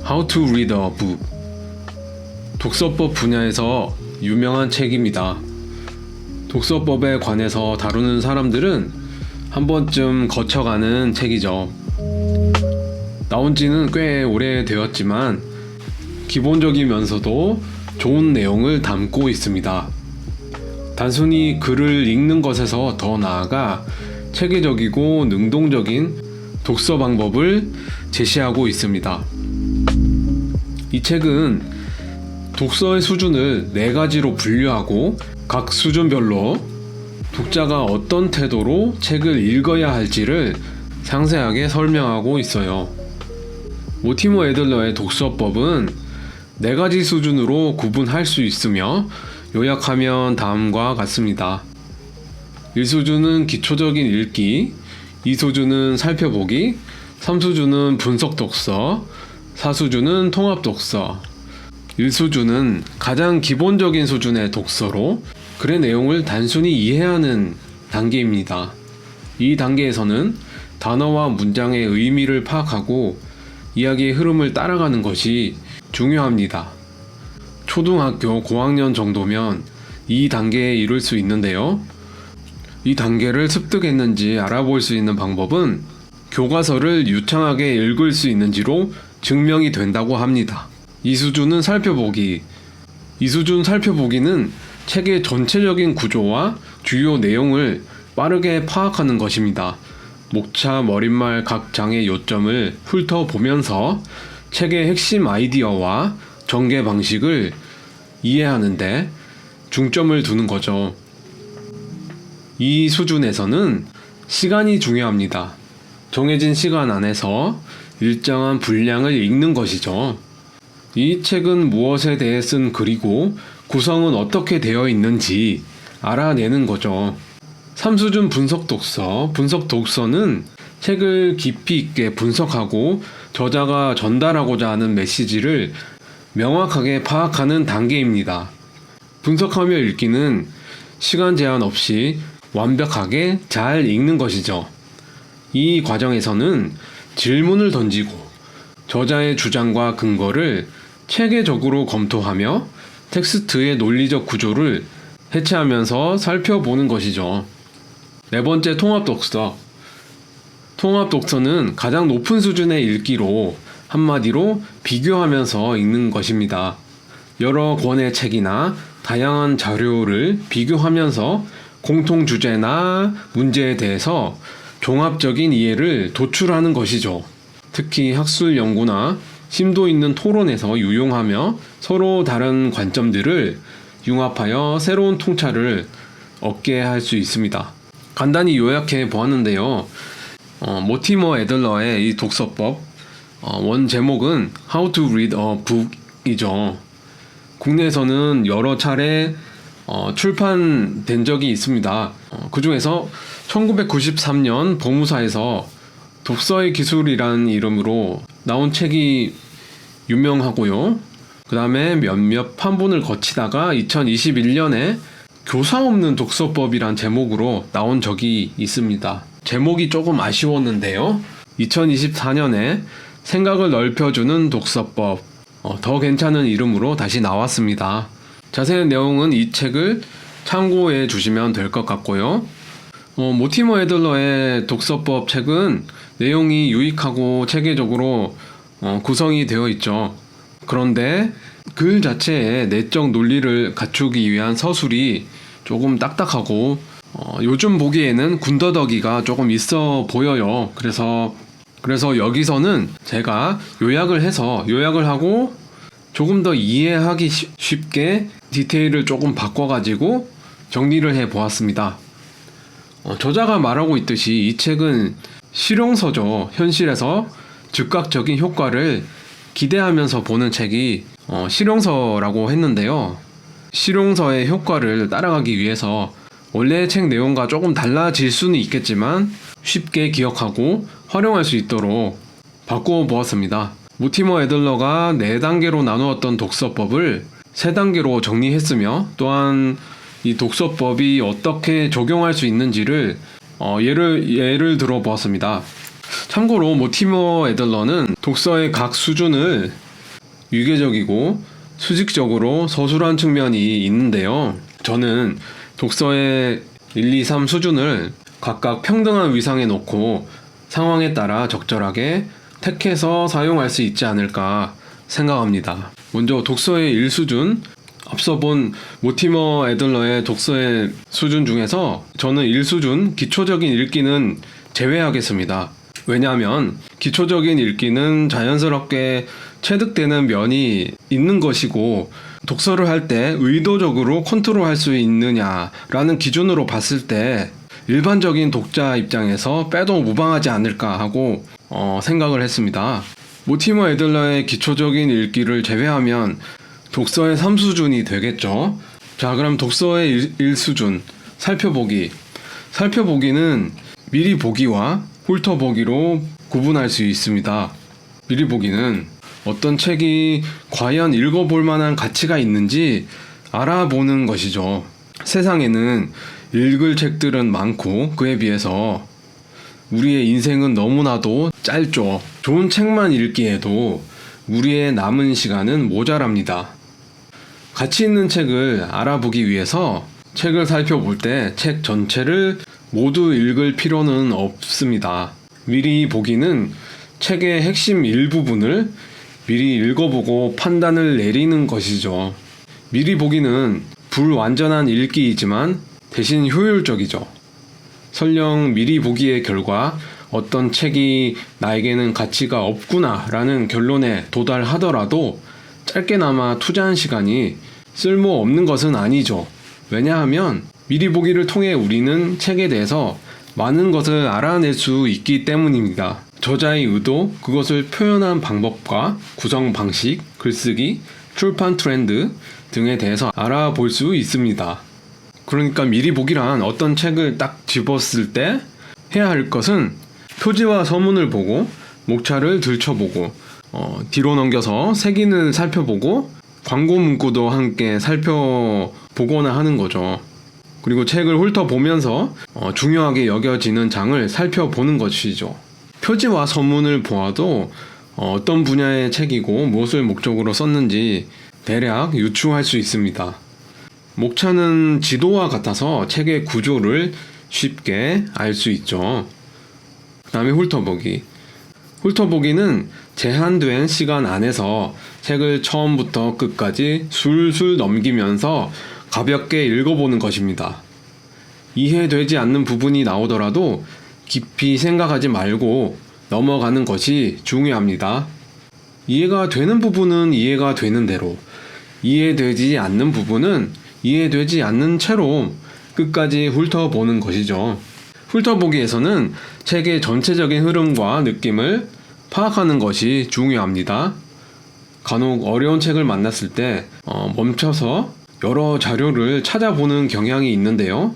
How to Read a Book. 독서법 분야에서 유명한 책입니다. 독서법에 관해서 다루는 사람들은 한 번쯤 거쳐가는 책이죠. 나온 지는 꽤 오래되었지만 기본적이면서도 좋은 내용을 담고 있습니다. 단순히 글을 읽는 것에서 더 나아가 체계적이고 능동적인 독서 방법을 제시하고 있습니다. 이 책은 독서의 수준을 4가지로 분류하고 각 수준별로 독자가 어떤 태도로 책을 읽어야 할지를 상세하게 설명하고 있어요. 모티머 애들러의 독서법은 4가지 수준으로 구분할 수 있으며 요약하면 다음과 같습니다. 1수준은 기초적인 읽기, 2수준은 살펴보기, 3수준은 분석 독서, 4수준은 통합 독서. 1수준은 가장 기본적인 수준의 독서로 글의 내용을 단순히 이해하는 단계입니다. 이 단계에서는 단어와 문장의 의미를 파악하고 이야기의 흐름을 따라가는 것이 중요합니다. 초등학교 고학년 정도면 이 단계에 이를 수 있는데요. 이 단계를 습득했는지 알아볼 수 있는 방법은 교과서를 유창하게 읽을 수 있는지로 증명이 된다고 합니다. 이 수준은 살펴보기. 이 수준 살펴보기는 책의 전체적인 구조와 주요 내용을 빠르게 파악하는 것입니다. 목차, 머릿말 각 장의 요점을 훑어보면서 책의 핵심 아이디어와 전개 방식을 이해하는데 중점을 두는 거죠. 이 수준에서는 시간이 중요합니다. 정해진 시간 안에서 일정한 분량을 읽는 것이죠. 이 책은 무엇에 대해 쓴 글이고 구성은 어떻게 되어 있는지 알아내는 거죠. 3수준 분석 독서. 분석 독서는 책을 깊이 있게 분석하고 저자가 전달하고자 하는 메시지를 명확하게 파악하는 단계입니다. 분석하며 읽기는 시간 제한 없이 완벽하게 잘 읽는 것이죠. 이 과정에서는 질문을 던지고 저자의 주장과 근거를 체계적으로 검토하며 텍스트의 논리적 구조를 해체하면서 살펴보는 것이죠. 4번째, 통합 독서. 통합 독서는 가장 높은 수준의 읽기로 한마디로 비교하면서 읽는 것입니다. 여러 권의 책이나 다양한 자료를 비교하면서 공통 주제나 문제에 대해서 종합적인 이해를 도출하는 것이죠. 특히 학술 연구나 심도 있는 토론에서 유용하며 서로 다른 관점들을 융합하여 새로운 통찰을 얻게 할 수 있습니다. 간단히 요약해 보았는데요. 모티머 애들러의 이 독서법 원 제목은 How to Read a Book이죠. 국내에서는 여러 차례 출판된 적이 있습니다. 그 중에서 1993년 법무사에서 독서의 기술이라는 이름으로 나온 책이 유명하고요. 그 다음에 몇몇 판본을 거치다가 2021년에 교사 없는 독서법이란 제목으로 나온 적이 있습니다. 제목이 조금 아쉬웠는데요. 2024년에 생각을 넓혀주는 독서법, 더 괜찮은 이름으로 다시 나왔습니다. 자세한 내용은 이 책을 참고해 주시면 될 것 같고요. 모티머 애들러의 독서법 책은 내용이 유익하고 체계적으로 구성이 되어 있죠. 그런데 글 자체에 내적 논리를 갖추기 위한 서술이 조금 딱딱하고 요즘 보기에는 군더더기가 조금 있어 보여요. 그래서 여기서는 제가 요약을 하고 조금 더 이해하기 쉽게 디테일을 조금 바꿔가지고 정리를 해 보았습니다. 저자가 말하고 있듯이 이 책은 실용서죠. 현실에서 즉각적인 효과를 기대하면서 보는 책이 실용서라고 했는데요. 실용서의 효과를 따라가기 위해서 원래의 책 내용과 조금 달라질 수는 있겠지만 쉽게 기억하고 활용할 수 있도록 바꾸어 보았습니다. 모티머 애들러가 4단계로 나누었던 독서법을 3단계로 정리했으며 또한 이 독서법이 어떻게 적용할 수 있는지를 예를 들어 보았습니다. 참고로 모티머 애들러는 독서의 각 수준을 유계적이고 수직적으로 서술한 측면이 있는데요. 저는 독서의 1, 2, 3 수준을 각각 평등한 위상에 놓고 상황에 따라 적절하게 택해서 사용할 수 있지 않을까 생각합니다. 먼저 독서의 1수준, 앞서 본 모티머 애들러의 독서의 수준 중에서 저는 1수준 기초적인 읽기는 제외하겠습니다. 왜냐하면 기초적인 읽기는 자연스럽게 체득되는 면이 있는 것이고, 독서를 할 때 의도적으로 컨트롤할 수 있느냐라는 기준으로 봤을 때 일반적인 독자 입장에서 빼도 무방하지 않을까 하고 생각을 했습니다. 모티머 애들러의 기초적인 읽기를 제외하면 독서의 3수준이 되겠죠. 자, 그럼 독서의 1수준 살펴보기. 살펴보기는 미리 보기와 훑어보기로 구분할 수 있습니다. 미리 보기는 어떤 책이 과연 읽어볼 만한 가치가 있는지 알아보는 것이죠. 세상에는 읽을 책들은 많고 그에 비해서 우리의 인생은 너무나도 짧죠. 좋은 책만 읽기에도 우리의 남은 시간은 모자랍니다. 가치 있는 책을 알아보기 위해서 책을 살펴볼 때 책 전체를 모두 읽을 필요는 없습니다. 미리 보기는 책의 핵심 일부분을 미리 읽어보고 판단을 내리는 것이죠. 미리 보기는 불완전한 읽기이지만 대신 효율적이죠. 설령 미리 보기의 결과 어떤 책이 나에게는 가치가 없구나 라는 결론에 도달하더라도 짧게나마 투자한 시간이 쓸모없는 것은 아니죠. 왜냐하면 미리 보기를 통해 우리는 책에 대해서 많은 것을 알아낼 수 있기 때문입니다. 저자의 의도, 그것을 표현한 방법과 구성 방식, 글쓰기, 출판 트렌드 등에 대해서 알아볼 수 있습니다. 그러니까 미리 보기란 어떤 책을 딱 집었을 때 해야 할 것은 표지와 서문을 보고 목차를 들춰보고 뒤로 넘겨서 색인을 살펴보고 광고 문구도 함께 살펴보거나 하는 거죠. 그리고 책을 훑어보면서 중요하게 여겨지는 장을 살펴보는 것이죠. 표지와 서문을 보아도 어떤 분야의 책이고 무엇을 목적으로 썼는지 대략 유추할 수 있습니다. 목차는 지도와 같아서 책의 구조를 쉽게 알 수 있죠. 그 다음에 훑어보기. 훑어보기는 제한된 시간 안에서 책을 처음부터 끝까지 술술 넘기면서 가볍게 읽어보는 것입니다. 이해되지 않는 부분이 나오더라도 깊이 생각하지 말고 넘어가는 것이 중요합니다. 이해가 되는 부분은 이해가 되는 대로, 이해되지 않는 부분은 이해되지 않는 채로 끝까지 훑어보는 것이죠. 훑어보기에서는 책의 전체적인 흐름과 느낌을 파악하는 것이 중요합니다. 간혹 어려운 책을 만났을 때 멈춰서 여러 자료를 찾아보는 경향이 있는데요.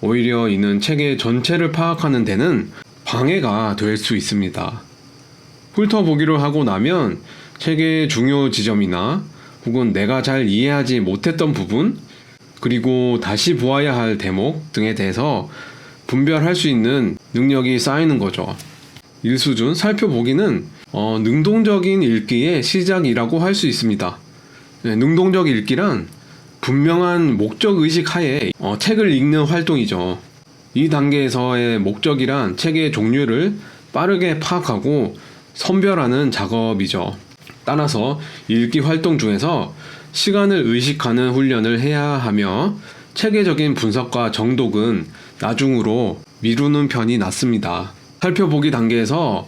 오히려 이는 책의 전체를 파악하는 데는 방해가 될 수 있습니다. 훑어보기를 하고 나면 책의 중요 지점이나 혹은 내가 잘 이해하지 못했던 부분, 그리고 다시 보아야 할 대목 등에 대해서 분별할 수 있는 능력이 쌓이는 거죠. 1수준 살펴보기는 능동적인 읽기의 시작이라고 할 수 있습니다. 능동적 읽기란 분명한 목적의식 하에 책을 읽는 활동이죠. 이 단계에서의 목적이란 책의 종류를 빠르게 파악하고 선별하는 작업이죠. 따라서 읽기 활동 중에서 시간을 의식하는 훈련을 해야 하며 체계적인 분석과 정독은 나중으로 미루는 편이 낫습니다. 살펴보기 단계에서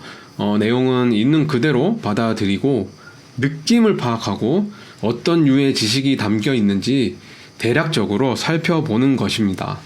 내용은 있는 그대로 받아들이고 느낌을 파악하고 어떤 유의 지식이 담겨 있는지 대략적으로 살펴보는 것입니다.